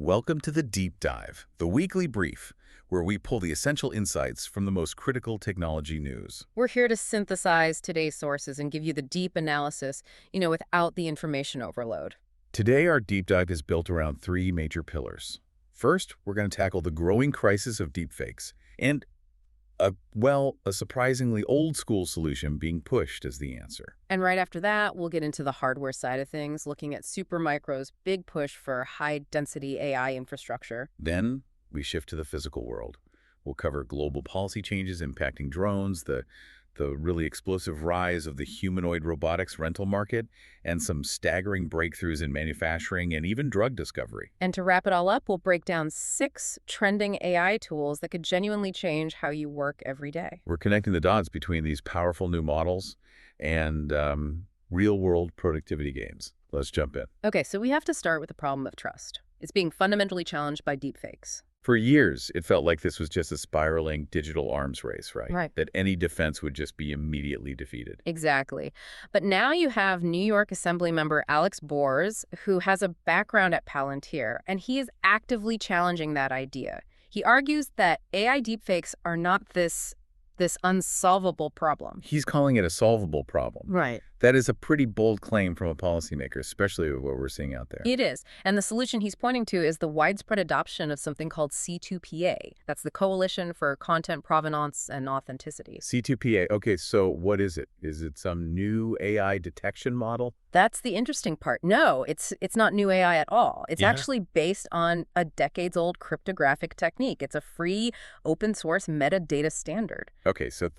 Welcome to the Deep Dive, the weekly brief, where we pull the essential insights from the most critical technology news. We're here to synthesize today's sources and give you the deep analysis, without the information overload. Today, our deep dive is built around three major pillars. First, we're going to tackle the growing crisis of deepfakes and, a surprisingly old-school solution being pushed as the answer. And right after that, we'll get into the hardware side of things, looking at Supermicro's big push for high-density AI infrastructure. Then, we shift to the physical world. We'll cover global policy changes impacting drones, the really explosive rise of the humanoid robotics rental market, and some staggering breakthroughs in manufacturing and even drug discovery. And to wrap it all up, we'll break down 6 trending AI tools that could genuinely change how you work every day. We're connecting the dots between these powerful new models and real-world productivity gains. Let's jump in. Okay, so we have to start with the problem of trust. It's being fundamentally challenged by deepfakes. For years, it felt like this was just a spiraling digital arms race, right? Right. That any defense would just be immediately defeated. Exactly. But now you have New York Assembly member Alex Bors, who has a background at Palantir, and he is actively challenging that idea. He argues that AI deepfakes are not this unsolvable problem. He's calling it a solvable problem. Right. That is a pretty bold claim from a policymaker, especially with what we're seeing out there. It is. And the solution he's pointing to is the widespread adoption of something called C2PA. That's the Coalition for Content Provenance and Authenticity. C2PA. Okay, so what is it? Is it some new AI detection model? That's the interesting part. No, it's not new AI at all. It's actually based on a decades-old cryptographic technique. It's a free, open-source metadata standard. Okay, so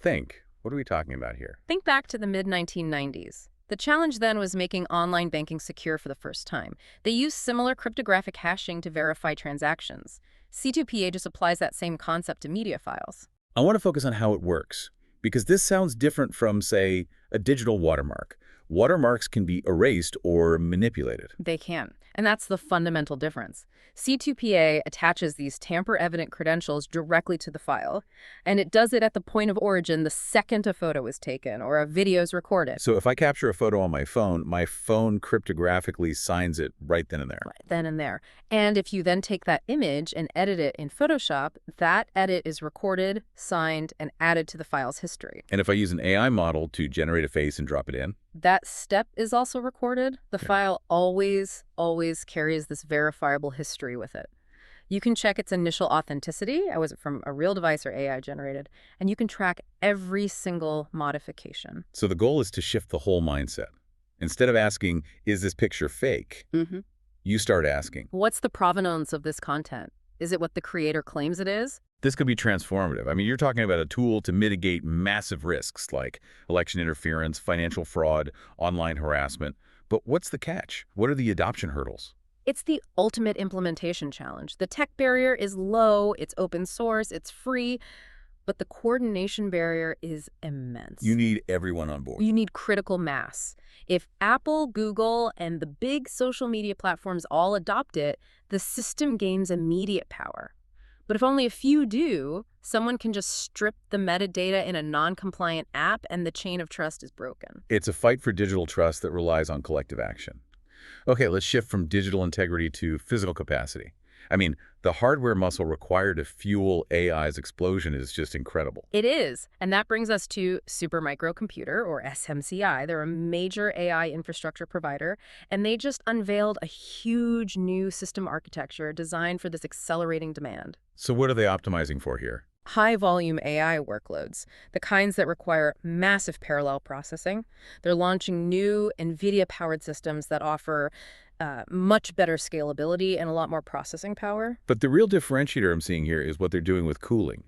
what are we talking about here? Think back to the mid-1990s. The challenge then was making online banking secure for the first time. They used similar cryptographic hashing to verify transactions. C2PA just applies that same concept to media files. I want to focus on how it works, because this sounds different from, say, a digital watermark. Watermarks can be erased or manipulated. They can, and that's the fundamental difference. C2PA attaches these tamper-evident credentials directly to the file, and it does it at the point of origin the second a photo is taken or a video is recorded. So if I capture a photo on my phone cryptographically signs it right then and there. Right then and there. And if you then take that image and edit it in Photoshop, that edit is recorded, signed, and added to the file's history. And if I use an AI model to generate a face and drop it in? That step is also recorded. The file always carries this verifiable history with it. You can check its initial authenticity, was it from a real device or AI generated, and you can track every single modification. So the goal is to shift the whole mindset. Instead of asking, is this picture fake? You start asking, what's the provenance of this content? Is it what the creator claims it is? this could be transformative. I mean, you're talking about a tool to mitigate massive risks like election interference, financial fraud, online harassment. But what's the catch? What are the adoption hurdles? It's the ultimate implementation challenge. The tech barrier is low, it's open source, it's free, but the coordination barrier is immense. You need everyone on board. You need critical mass. If Apple, Google, and the big social media platforms all adopt it, the system gains immediate power. But if only a few do, someone can just strip the metadata in a non-compliant app and the chain of trust is broken. It's a fight for digital trust that relies on collective action. Okay, let's shift from digital integrity to physical capacity. I mean, the hardware muscle required to fuel AI's explosion is just incredible. It is. And that brings us to Supermicro, or SMCI. They're a major AI infrastructure provider, and they just unveiled a huge new system architecture designed for this accelerating demand. So what are they optimizing for here? High-volume AI workloads, the kinds that require massive parallel processing. They're launching new NVIDIA-powered systems that offer much better scalability and a lot more processing power. But the real differentiator I'm seeing here is what they're doing with cooling,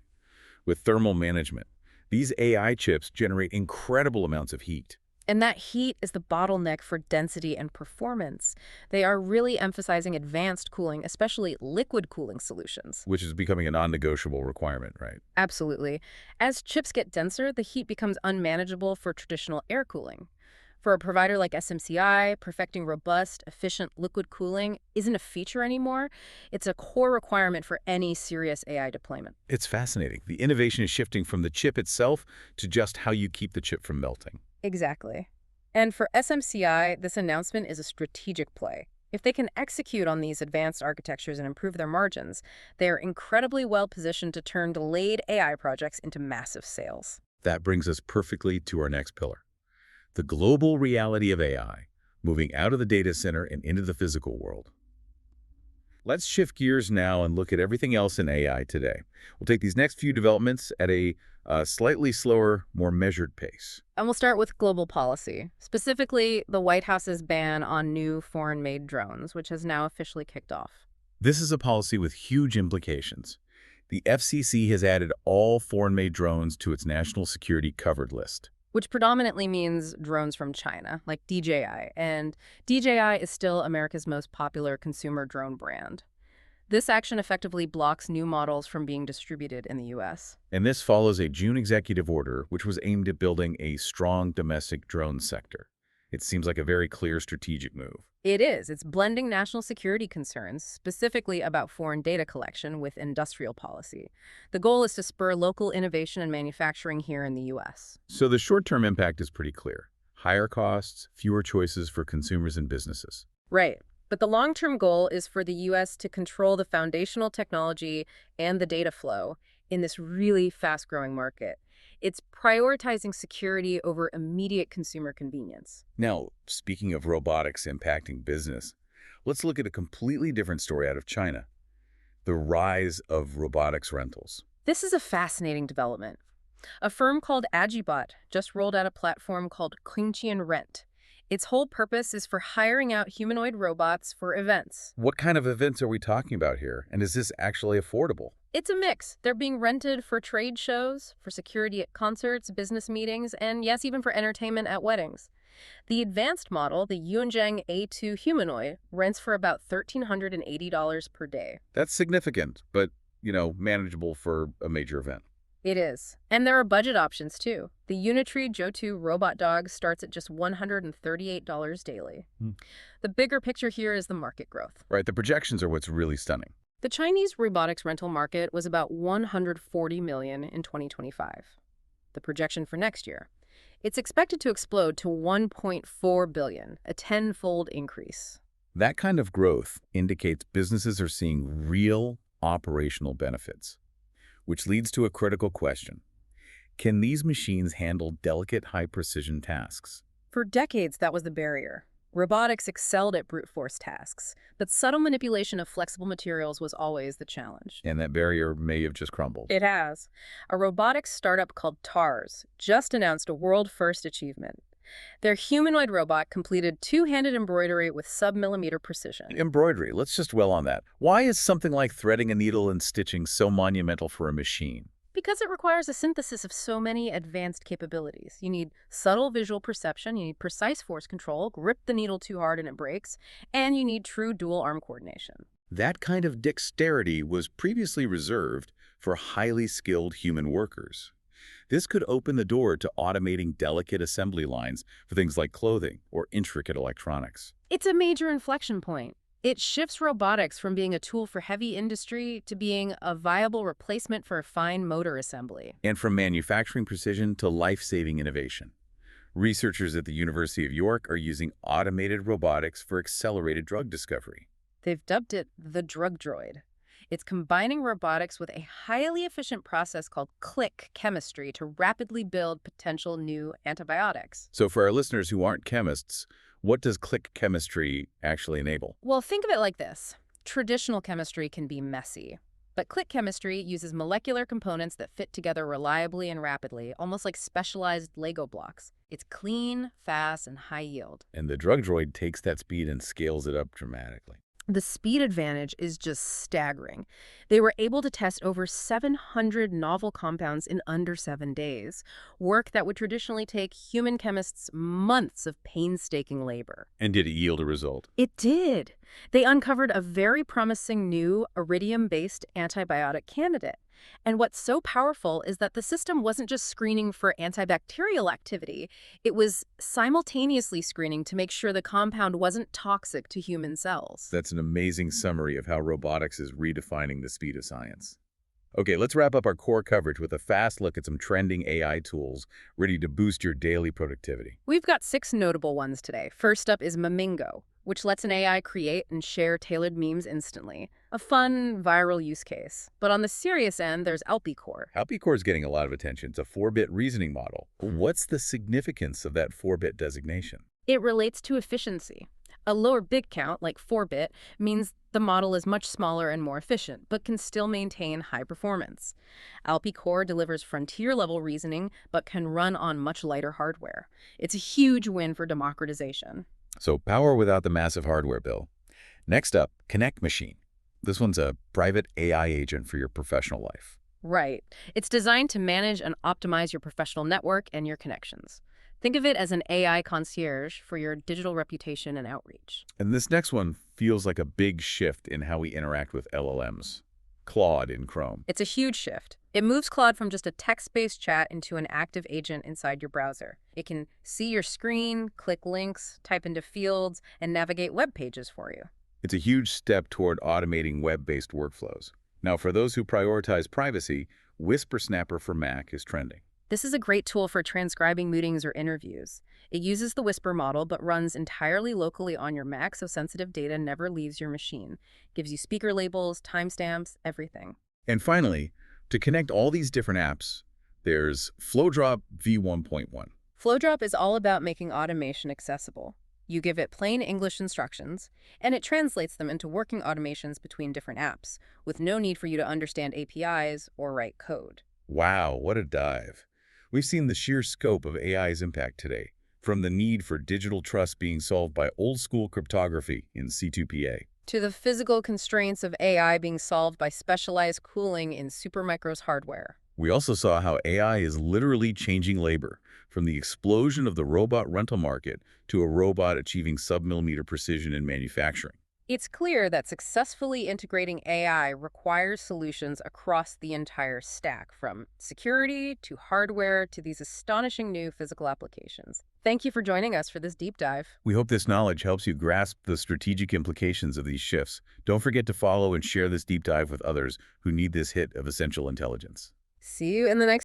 with thermal management. These AI chips generate incredible amounts of heat. And that heat is the bottleneck for density and performance. They are really emphasizing advanced cooling, especially liquid cooling solutions. Which is becoming a non-negotiable requirement, right? Absolutely. As chips get denser, the heat becomes unmanageable for traditional air cooling. For a provider like SMCI, perfecting robust, efficient liquid cooling isn't a feature anymore. It's a core requirement for any serious AI deployment. It's fascinating. The innovation is shifting from the chip itself to just how you keep the chip from melting. Exactly. And for SMCI, this announcement is a strategic play. If they can execute on these advanced architectures and improve their margins, they are incredibly well positioned to turn delayed AI projects into massive sales. That brings us perfectly to our next pillar, the global reality of AI, moving out of the data center and into the physical world. Let's shift gears now and look at everything else in AI today. We'll take these next few developments at a slightly slower, more measured pace. And we'll start with global policy, specifically the White House's ban on new foreign-made drones, which has now officially kicked off. This is a policy with huge implications. The FCC has added all foreign-made drones to its national security covered list. Which predominantly means drones from China, like DJI, and DJI is still America's most popular consumer drone brand. This action effectively blocks new models from being distributed in the U.S. And this follows a June executive order which was aimed at building a strong domestic drone sector. It seems like a very clear strategic move. It is. It's blending national security concerns, specifically about foreign data collection, with industrial policy. The goal is to spur local innovation and manufacturing here in the U.S. So the short-term impact is pretty clear. Higher costs, fewer choices for consumers and businesses. Right. But the long-term goal is for the U.S. to control the foundational technology and the data flow in this really fast-growing market. It's prioritizing security over immediate consumer convenience. Now, speaking of robotics impacting business, let's look at a completely different story out of China. The rise of robotics rentals. This is a fascinating development. A firm called Agibot just rolled out a platform called Qingqian Rent. Its whole purpose is for hiring out humanoid robots for events. What kind of events are we talking about here? And is this actually affordable? It's a mix. They're being rented for trade shows, for security at concerts, business meetings, and yes, even for entertainment at weddings. The advanced model, the Yuanzhang A2 humanoid, rents for about $1,380 per day. That's significant, but, manageable for a major event. It is. And there are budget options, too. The Unitree Joe2 robot dog starts at just $138 daily. The bigger picture here is the market growth. Right, the projections are what's really stunning. The Chinese robotics rental market was about $140 million in 2025. The projection for next year, it's expected to explode to $1.4 billion, a tenfold increase. That kind of growth indicates businesses are seeing real operational benefits, which leads to a critical question. Can these machines handle delicate, high-precision tasks? For decades, that was the barrier. Robotics excelled at brute force tasks, but subtle manipulation of flexible materials was always the challenge. And that barrier may have just crumbled. It has. A robotics startup called TARS just announced a world-first achievement. Their humanoid robot completed two-handed embroidery with sub-millimeter precision. Embroidery, let's just dwell on that. Why is something like threading a needle and stitching so monumental for a machine? Because it requires a synthesis of so many advanced capabilities. You need subtle visual perception, you need precise force control, grip the needle too hard and it breaks, and you need true dual-arm coordination. That kind of dexterity was previously reserved for highly skilled human workers. This could open the door to automating delicate assembly lines for things like clothing or intricate electronics. It's a major inflection point. It shifts robotics from being a tool for heavy industry to being a viable replacement for fine motor assembly. And from manufacturing precision to life-saving innovation. Researchers at the University of York are using automated robotics for accelerated drug discovery. They've dubbed it the drug droid. It's combining robotics with a highly efficient process called click chemistry to rapidly build potential new antibiotics. So for our listeners who aren't chemists, what does click chemistry actually enable? Well, think of it like this. Traditional chemistry can be messy, but click chemistry uses molecular components that fit together reliably and rapidly, almost like specialized Lego blocks. It's clean, fast, and high yield. And the drug droid takes that speed and scales it up dramatically. The speed advantage is just staggering. They were able to test over 700 novel compounds in under 7 days, work that would traditionally take human chemists months of painstaking labor. And did it yield a result? It did. They uncovered a very promising new iridium-based antibiotic candidate. And what's so powerful is that the system wasn't just screening for antibacterial activity, it was simultaneously screening to make sure the compound wasn't toxic to human cells. That's an amazing summary of how robotics is redefining the speed of science. Okay, let's wrap up our core coverage with a fast look at some trending AI tools ready to boost your daily productivity. We've got 6 notable ones today. First up is Mamingo, which lets an AI create and share tailored memes instantly. A fun, viral use case. But on the serious end, there's Alpicore. Alpicore is getting a lot of attention. It's a 4-bit reasoning model. What's the significance of that 4-bit designation? It relates to efficiency. A lower bit count, like 4-bit, means the model is much smaller and more efficient, but can still maintain high performance. Alpicore delivers frontier-level reasoning, but can run on much lighter hardware. It's a huge win for democratization. So power without the massive hardware bill. Next up, Connect Machine. This one's a private AI agent for your professional life. Right. It's designed to manage and optimize your professional network and your connections. Think of it as an AI concierge for your digital reputation and outreach. And this next one feels like a big shift in how we interact with LLMs. Claude in Chrome. It's a huge shift. It moves Claude from just a text-based chat into an active agent inside your browser. It can see your screen, click links, type into fields, and navigate web pages for you. It's a huge step toward automating web-based workflows. Now, for those who prioritize privacy, WhisperSnapper for Mac is trending. This is a great tool for transcribing meetings or interviews. It uses the Whisper model but runs entirely locally on your Mac, so sensitive data never leaves your machine. Gives you speaker labels, timestamps, everything. And finally, to connect all these different apps, there's FlowDrop v1.1. FlowDrop is all about making automation accessible. You give it plain English instructions, and it translates them into working automations between different apps, with no need for you to understand APIs or write code. Wow, what a dive. We've seen the sheer scope of AI's impact today, from the need for digital trust being solved by old-school cryptography in C2PA. To the physical constraints of AI being solved by specialized cooling in Supermicro's hardware. We also saw how AI is literally changing labor, from the explosion of the robot rental market to a robot achieving sub-millimeter precision in manufacturing. It's clear that successfully integrating AI requires solutions across the entire stack, from security to hardware to these astonishing new physical applications. Thank you for joining us for this deep dive. We hope this knowledge helps you grasp the strategic implications of these shifts. Don't forget to follow and share this deep dive with others who need this hit of essential intelligence. See you in the next